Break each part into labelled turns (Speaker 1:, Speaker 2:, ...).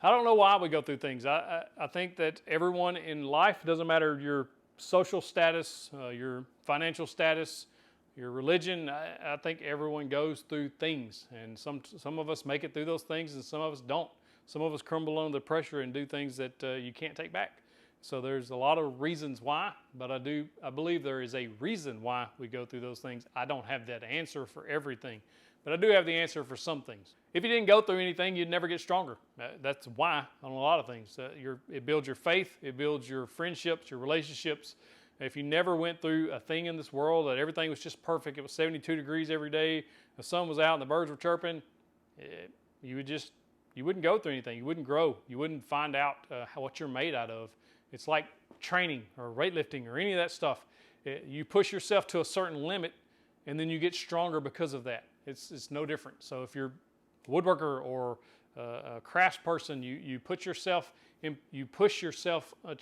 Speaker 1: I don't know why we go through things. I think that everyone in life, doesn't matter your social status, your financial status, your religion, I think everyone goes through things. And some of us make it through those things and some of us don't. Some of us crumble under the pressure and do things that you can't take back. So there's a lot of reasons why, but I believe there is a reason why we go through those things. I don't have that answer for everything, but I do have the answer for some things. If you didn't go through anything, you'd never get stronger. That's why on a lot of things. It builds your faith, it builds your friendships, your relationships. If you never went through a thing in this world that everything was just perfect, it was 72 degrees every day, the sun was out and the birds were chirping, you wouldn't go through anything. You wouldn't grow. You wouldn't find out what you're made out of. It's like training or weightlifting or any of that stuff. You push yourself to a certain limit and then you get stronger because of that. It's no different. So if you're a woodworker or a crafts person, you push yourself to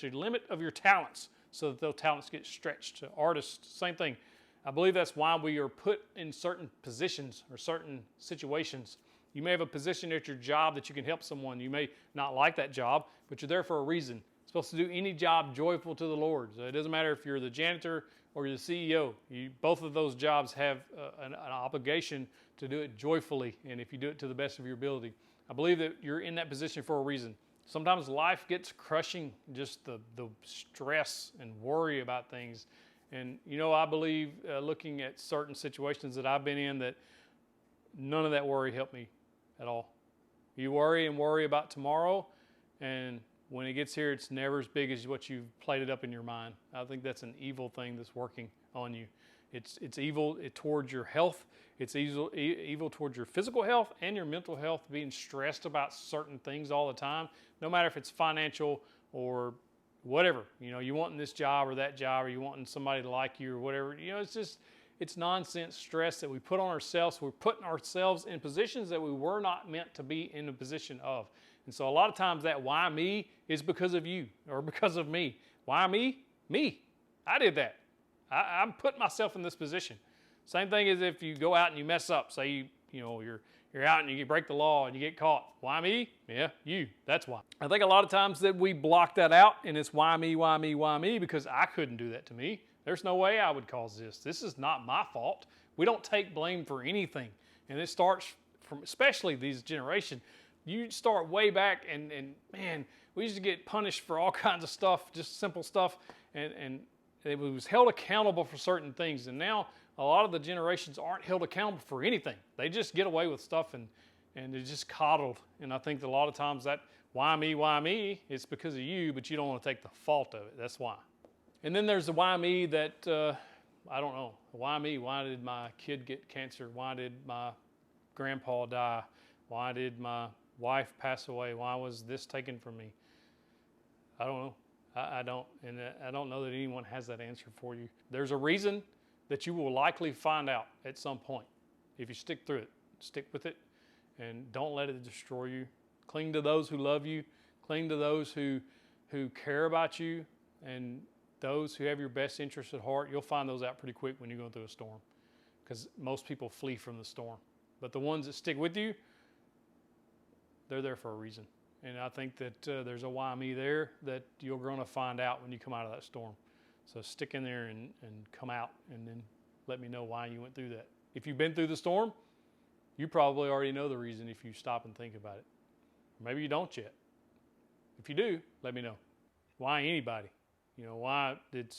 Speaker 1: the limit of your talents so that those talents get stretched. Artists, same thing. I believe that's why we are put in certain positions or certain situations. You may have a position at your job that you can help someone. You may not like that job, but you're there for a reason. You're supposed to do any job joyful to the Lord. So it doesn't matter if you're the janitor or you're the CEO. Both of those jobs have an obligation to do it joyfully, and if you do it to the best of your ability. I believe that you're in that position for a reason. Sometimes life gets crushing, just the stress and worry about things. And, I believe looking at certain situations that I've been in that none of that worry helped me at all. You worry and worry about tomorrow, and when it gets here, it's never as big as what you've played it up in your mind. I think that's an evil thing that's working on you. It's evil towards your health. It's evil towards your physical health and your mental health, being stressed about certain things all the time, no matter if it's financial or whatever. You wanting this job or that job, or you wanting somebody to like you or whatever. It's nonsense stress that we put on ourselves. We're putting ourselves in positions that we were not meant to be in a position of. And so a lot of times that why me is because of you or because of me. Why me? Me. I did that. I'm putting myself in this position. Same thing as if you go out and you mess up. Say you're out and you break the law and you get caught. Why me? Yeah, you. That's why. I think a lot of times that we block that out and it's why me, why me, why me, because I couldn't do that to me. There's no way I would cause this. This is not my fault. We don't take blame for anything. And it starts from, especially these generation. You start way back and man, we used to get punished for all kinds of stuff, just simple stuff, and it was held accountable for certain things. And now a lot of the generations aren't held accountable for anything. They just get away with stuff and they're just coddled. And I think that a lot of times that why me, it's because of you, but you don't want to take the fault of it. That's why. And then there's the why me that, I don't know. Why me? Why did my kid get cancer? Why did my grandpa die? Why did my wife pass away? Why was this taken from me? I don't know. I don't. And I don't know that anyone has that answer for you. There's a reason that you will likely find out at some point. If you stick through it, stick with it, and don't let it destroy you. Cling to those who love you. Cling to those who care about you, and those who have your best interests at heart. You'll find those out pretty quick when you're going through a storm, because most people flee from the storm. But the ones that stick with you, they're there for a reason. And I think that there's a why me there that you're going to find out when you come out of that storm. So stick in there and come out, and then let me know why you went through that. If you've been through the storm, you probably already know the reason if you stop and think about it. Or maybe you don't yet. If you do, let me know. Why anybody? Why did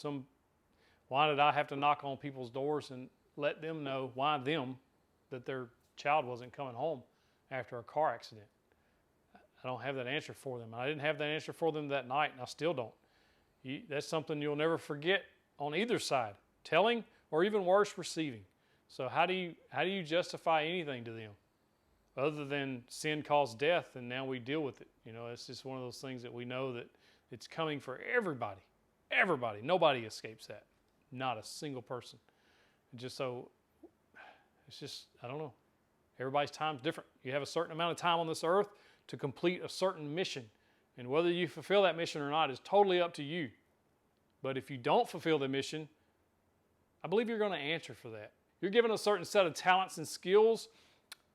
Speaker 1: I have to knock on people's doors and let them know, why them, that their child wasn't coming home after a car accident? I don't have that answer for them. I didn't have that answer for them that night, and I still don't. That's something you'll never forget on either side, telling or even worse, receiving. So how do you justify anything to them other than sin caused death, and now we deal with it? It's just one of those things that we know that it's coming for everybody. Everybody. Nobody escapes that. Not a single person. It's just, I don't know. Everybody's time's different. You have a certain amount of time on this earth to complete a certain mission. And whether you fulfill that mission or not is totally up to you. But if you don't fulfill the mission, I believe you're going to answer for that. You're given a certain set of talents and skills,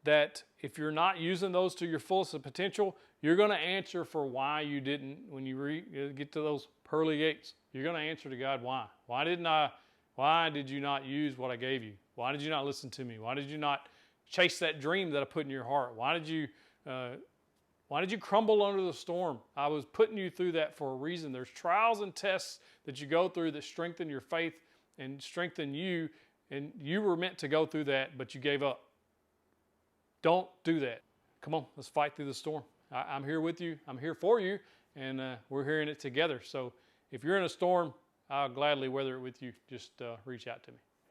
Speaker 1: that if you're not using those to your fullest potential, you're going to answer for why you didn't. When you get to those pearly gates, you're going to answer to God, why? Why did you not use what I gave you? Why did you not listen to me? Why did you not chase that dream that I put in your heart? Why did you crumble under the storm? I was putting you through that for a reason. There's trials and tests that you go through that strengthen your faith and strengthen you, and you were meant to go through that, but you gave up. Don't do that. Come on, let's fight through the storm. I'm here with you. I'm here for you, and we're hearing it together. So if you're in a storm, I'll gladly weather it with you. Just reach out to me.